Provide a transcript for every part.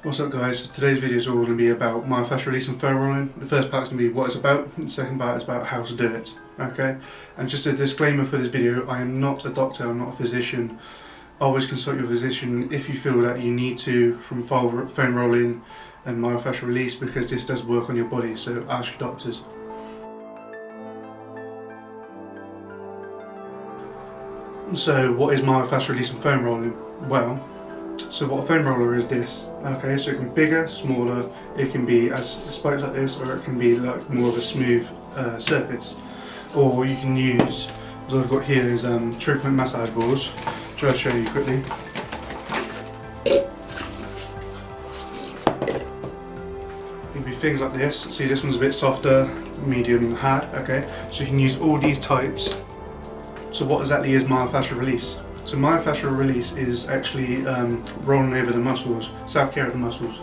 What's up guys, so today's video is all going to be about myofascial release and foam rolling. The first part is going to be what it's about, and the second part is about how to do it. Okay? And just a disclaimer for this video, I am not a doctor, I'm not a physician. Always consult your physician if you feel that you need to from foam rolling and myofascial release, because this does work on your body, so ask your doctors. So what is myofascial release and foam rolling? Well, so what a foam roller is this, okay, so it can be bigger, smaller, it can be as spikes like this, or it can be like more of a smooth surface. Or you can use, what I've got here is treatment massage balls. Try to show you quickly. It can be things like this, see this one's a bit softer, medium and hard, okay, so you can use all these types. So what exactly is myofascial release? So myofascial release is actually rolling over the muscles, self-care of the muscles.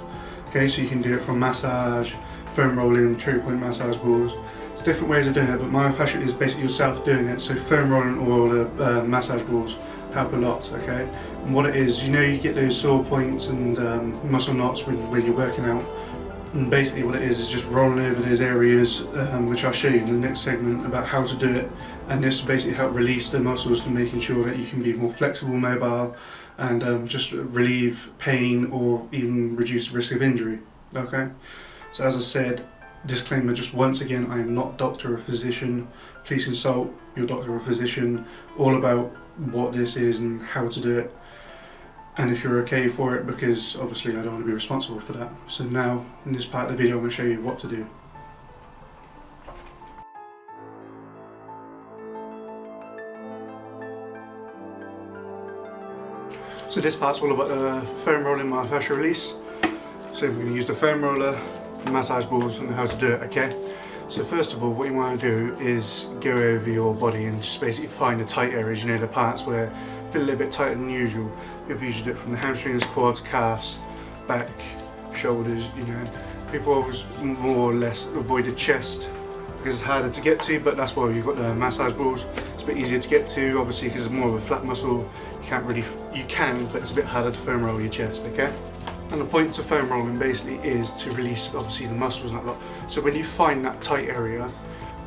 Okay, so you can do it from massage, foam rolling, trigger point massage balls. It's different ways of doing it, but myofascial is basically yourself doing it. So foam rolling or the massage balls help a lot. Okay, and what it is, you know, you get those sore points and muscle knots when you're working out. And basically what it is just rolling over those areas, which I'll show you in the next segment about how to do it. And this will basically help release the muscles to making sure that you can be more flexible, mobile, and just relieve pain or even reduce the risk of injury. Okay, so as I said, disclaimer just once again, I am not a doctor or a physician. Please consult your doctor or physician all about what this is and how to do it, and if you're okay for it, because obviously I don't want to be responsible for that. So now in this part of the video I'm going to show you what to do. So this part's all about the foam rolling myofascial release. So we're going to use the foam roller, the massage balls, and how to do it, okay? So first of all, what you want to do is go over your body and just basically find the tight areas, you know, the parts where feel a little bit tighter than usual. People usually do it from the hamstrings, quads, calves, back, shoulders, you know. People always more or less avoid the chest because it's harder to get to, but that's why you've got the massage balls. It's a bit easier to get to, obviously, because it's more of a flat muscle. You can, but it's a bit harder to foam roll your chest, okay? And the point to foam rolling basically is to release, obviously, the muscles and that lot. So when you find that tight area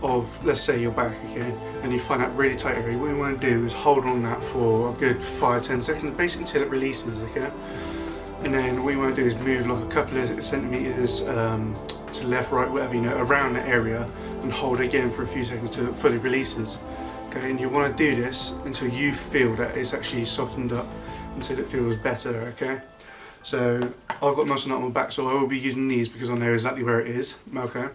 of, let's say, your back, okay, and you find that really tight area, what you want to do is hold on that for a good 5-10 seconds, basically until it releases, okay? And then what you want to do is move like a couple of centimeters to left, right, whatever, you know, around the area, and hold it again for a few seconds till it fully releases. Okay, and you want to do this until you feel that it's actually softened up, until it feels better, okay? So I've got muscle on my back, so I will be using these because I know exactly where it is, okay?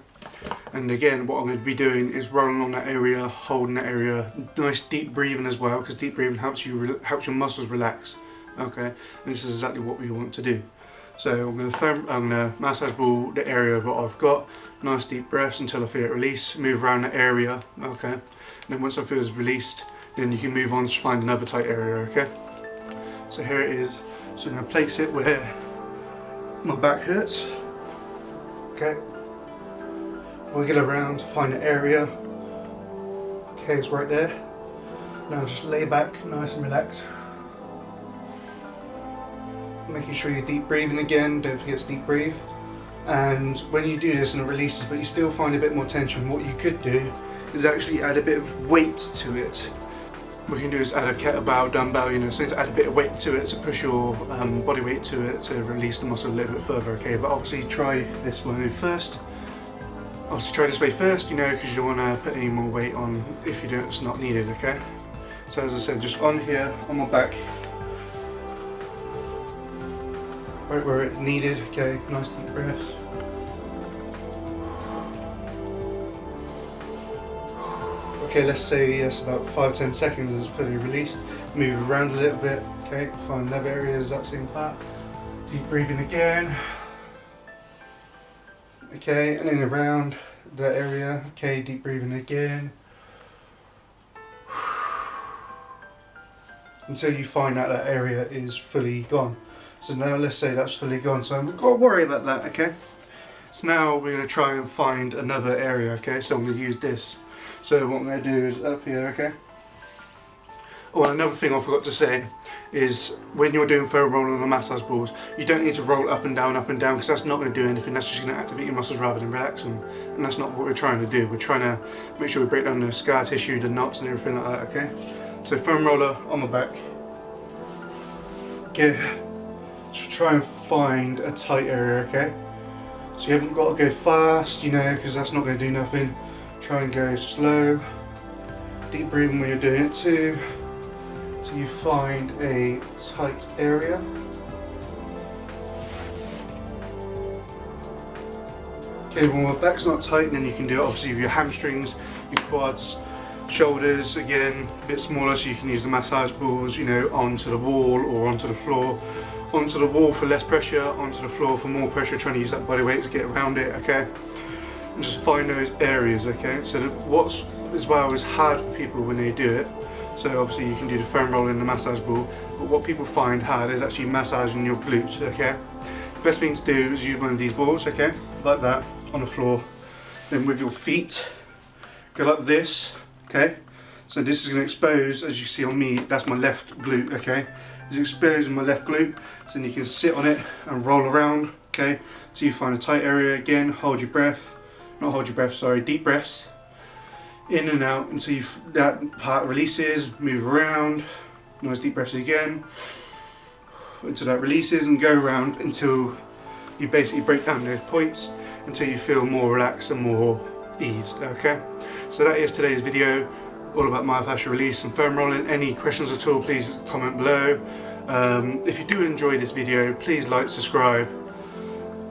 And again, what I'm going to be doing is rolling on that area, holding that area, nice deep breathing as well, because deep breathing helps your muscles relax, okay? And this is exactly what we want to do. So I'm going to massage ball the area of what I've got, nice deep breaths until I feel it release, move around the area, okay? And then once I feel it's released, then you can move on to find another tight area, okay? So here it is. So I'm going to place it where my back hurts, okay? Wiggle around to find the area, okay, it's right there. Now just lay back, nice and relaxed. Making sure you're deep breathing again, don't forget to deep breathe. And when you do this and it releases, but you still find a bit more tension, what you could do is actually add a bit of weight to it. What you can do is add a kettlebell, dumbbell, you know, so to add a bit of weight to it, to push your body weight to it, to release the muscle a little bit further, okay? But obviously try this way first. Obviously try this way first, you know, because you don't want to put any more weight on if you don't, it's not needed, okay? So as I said, just on here, on my back, right where it's needed, okay, nice deep breaths. Okay, let's say that's about 5-10 seconds as it's fully released. Move around a little bit, okay, find another area, that same part. Deep breathing again. Okay, and then around that area, okay, deep breathing again. Until you find out that area is fully gone. So now let's say that's fully gone, so I've got to worry about that, okay? So now we're going to try and find another area, okay? So I'm going to use this. So what I'm going to do is up here, okay? Oh, another thing I forgot to say is when you're doing foam rolling on the massage balls, you don't need to roll up and down, because that's not going to do anything. That's just going to activate your muscles rather than relax them, and that's not what we're trying to do. We're trying to make sure we break down the scar tissue, the knots and everything like that, okay? So foam roller on my back. Okay, try and find a tight area, okay? So you haven't got to go fast, you know, because that's not going to do nothing. Try and go slow. Deep breathing when you're doing it too. So you find a tight area. Okay, when my back's not tight, then you can do it obviously with your hamstrings, your quads, shoulders, again a bit smaller, so you can use the massage balls, you know, onto the wall or onto the floor. Onto the wall for less pressure, onto the floor for more pressure, trying to use that body weight to get around it, okay? And just find those areas, okay? So what's as well is hard for people when they do it. So obviously you can do the foam roll in the massage ball, but what people find hard is actually massaging your glutes, okay? Best thing to do is use one of these balls, okay? Like that, on the floor. Then with your feet, go like this, okay? So this is going to expose, as you see on me, that's my left glute, okay? It's exposing my left glute, so then you can sit on it and roll around, okay? So you find a tight area again, hold your breath, not hold your breath, sorry, deep breaths. In and out until that part releases, move around, nice deep breaths again, until that releases, and go around until you basically break down those points until you feel more relaxed and more eased, okay? So that is today's video, all about myofascial release and foam rolling. Any questions at all, please comment below. If you do enjoy this video, please like, subscribe,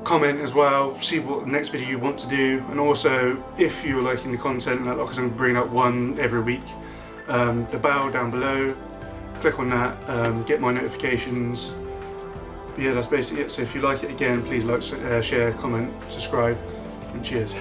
comment as well, see what next video you want to do, and also if you're liking the content, like I'm bringing up one every week, the bell down below, click on that, get my notifications. But yeah, that's basically it. So if you like it, again, please like, share, comment, subscribe, and cheers.